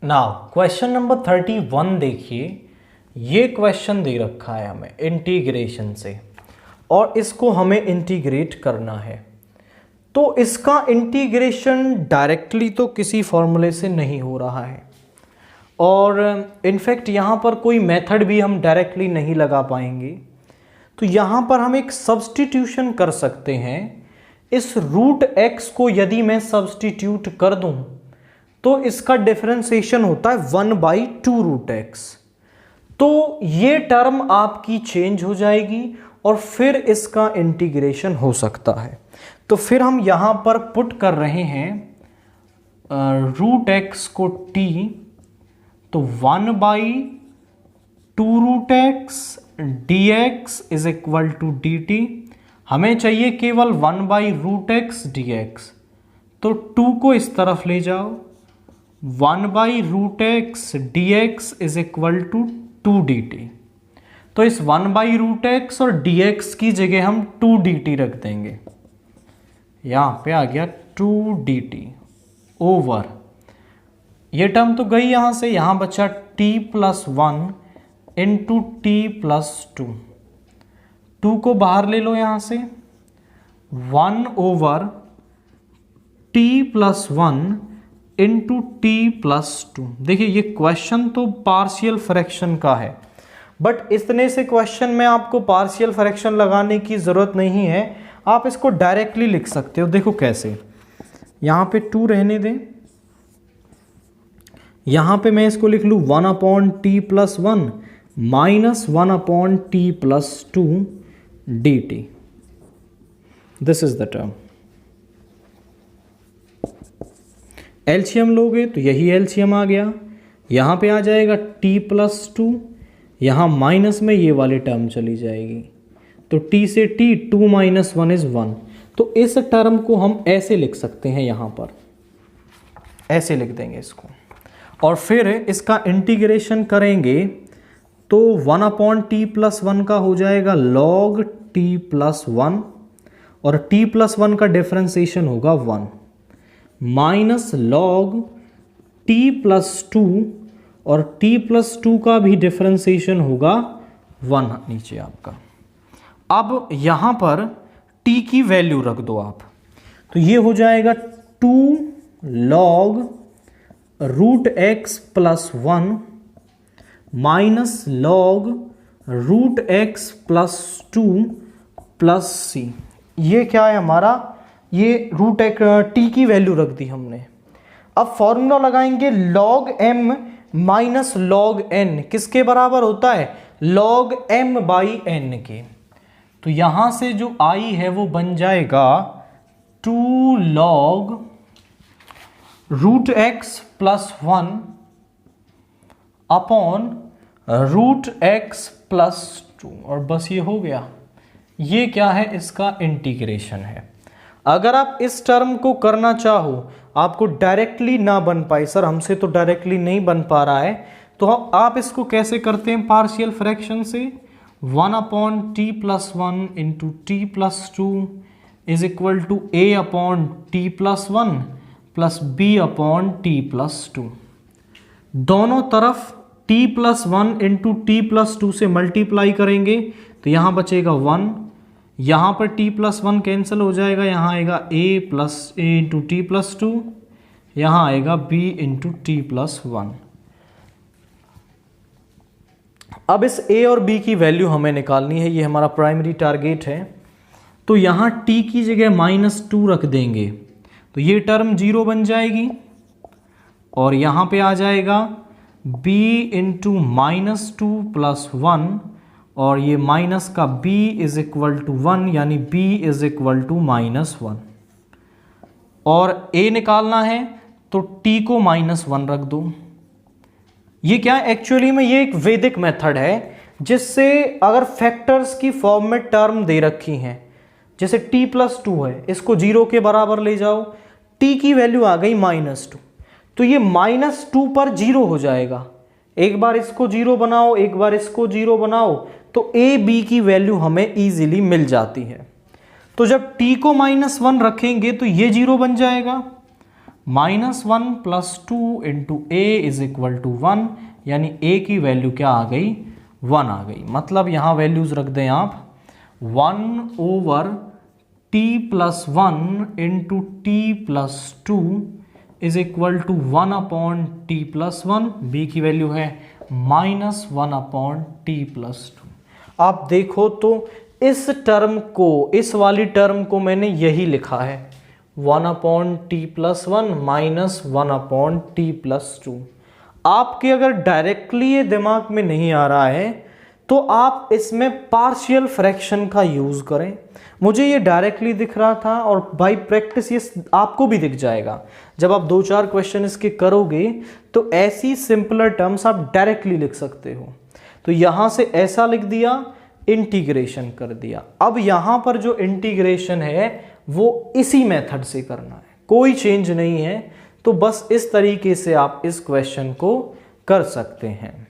Now question number 31 देखिए। ये question दे रखा है हमें इंटीग्रेशन से और इसको हमें इंटीग्रेट करना है। तो इसका इंटीग्रेशन डायरेक्टली तो किसी फॉर्मूले से नहीं हो रहा है और इनफैक्ट यहाँ पर कोई मेथड भी हम डायरेक्टली नहीं लगा पाएंगे। तो यहाँ पर हम एक सब्स्टिट्यूशन कर सकते हैं। इस रूट एक्स को यदि मैं सब्स्टिट्यूट कर दूं तो इसका डिफरेंशिएशन होता है 1/2 रूट एक्स। तो ये टर्म आपकी चेंज हो जाएगी और फिर इसका इंटीग्रेशन हो सकता है। तो फिर हम यहां पर पुट कर रहे हैं रूट एक्स को t, तो 1/2 root X dx is equal to dt। हमें चाहिए केवल 1/रूट एक्स dx, तो 2 को इस तरफ ले जाओ। 1/रूट x dx is equal to 2 dt। तो इस 1/रूट एक्स और dx की जगह हम 2 dt रख देंगे। यहां पे आ गया 2 dt ओवर, ये टर्म तो गई यहां से, यहां बचा t+1 इंटू t+2। 2 को बाहर ले लो यहां से, 1 ओवर t+1 इंटू t+2। देखिए ये क्वेश्चन तो पार्शियल फ्रैक्शन का है, बट इतने से क्वेश्चन में आपको पार्शियल फ्रैक्शन लगाने की ज़रूरत नहीं है। आप इसको डायरेक्टली लिख सकते हो। देखो कैसे, यहाँ पे 2 रहने दें, यहाँ पे मैं इसको लिख लूँ 1/t+1 minus 1/t+2 dt। This is the term. LCM लोगे तो यही एलसीएम आ गया, यहाँ पे आ जाएगा t+2, यहाँ माइनस में ये वाली टर्म चली जाएगी, तो t से t 2 - 1 इज 1। तो इस टर्म को हम ऐसे लिख सकते हैं, यहाँ पर ऐसे लिख देंगे इसको और फिर इसका इंटीग्रेशन करेंगे तो 1/t+1 का हो जाएगा log t+1 और t+1 का डिफरेंशिएशन होगा 1 माइनस log t+2 और t+2 का भी डिफरेंशिएशन होगा 1 नीचे आपका। अब यहां पर t की वैल्यू रख दो आप, तो ये हो जाएगा 2 log root x +1 minus log root x +2 plus C. ये क्या है हमारा, ये रूट एक t की वैल्यू रख दी हमने। अब फॉर्मूला लगाएंगे log m minus log n किसके बराबर होता है, log m/n के। तो यहां से जो i है वो बन जाएगा 2 log root x +1 upon root x +2 और बस ये हो गया। ये क्या है, इसका इंटीग्रेशन है। अगर आप इस टर्म को करना चाहो, आपको डायरेक्टली ना बन पाए, सर हमसे तो डायरेक्टली नहीं बन पा रहा है, तो आप इसको कैसे करते हैं पार्शियल फ्रैक्शन से, 1/t+1 into t+2 is equal to a/t+1 plus b/t+2। दोनों तरफ t+1 इंटू t+2 से मल्टीप्लाई करेंगे तो यहां बचेगा 1, यहां पर t+1 कैंसिल हो जाएगा, यहां आएगा a इंटू t+2, यहां आएगा b इंटू t+1। अब इस a और b की वैल्यू हमें निकालनी है, ये हमारा प्राइमरी टारगेट है। तो यहां t की जगह -2 रख देंगे तो ये टर्म 0 बन जाएगी और यहां पे आ जाएगा b इंटू -2 प्लस 1 और ये माइनस का b इज इक्वल टू 1, यानी b इज इक्वल टू -1। और a निकालना है तो t को -1 रख दो। ये क्या है, एक्चुअली में ये एक वैदिक मेथड है जिससे अगर फैक्टर्स की फॉर्म में टर्म दे रखी हैं, जैसे t+2 है, इसको 0 के बराबर ले जाओ, t की वैल्यू आ गई -2, तो ये -2 पर 0 हो जाएगा। एक बार इसको 0 बनाओ, एक बार इसको 0 बनाओ, तो a b की वैल्यू हमें इजीली मिल जाती है। तो जब t को -1 रखेंगे तो ये 0 बन जाएगा, -1 + 2 × a = 1, यानी a की वैल्यू क्या आ गई, 1 आ गई। मतलब यहाँ वैल्यूज रख दें आप 1/t + 1 × t + 2 = 1/t + 1, b की वैल्यू है -1/t + 2। आप देखो तो इस टर्म को, इस वाली टर्म को मैंने यही लिखा है 1/t + 1 -1/t + 2। आपके अगर डायरेक्टली ये दिमाग में नहीं आ रहा है तो आप इसमें पार्शियल फ्रैक्शन का यूज करें। मुझे ये डायरेक्टली दिख रहा था और बाय प्रैक्टिस ये आपको भी दिख जाएगा। जब आप 2-4 क्वेश्चन इसके करोगे तो ऐसी सिंपलर टर्म्स आप डायरेक्टली लिख सकते हो। तो यहां से ऐसा लिख दिया, इंटीग्रेशन कर दिया। अब यहां पर जो इंटीग्रेशन है वो इसी मेथड से करना है, कोई चेंज नहीं है। तो बस इस तरीके से आप इस क्वेश्चन को कर सकते हैं।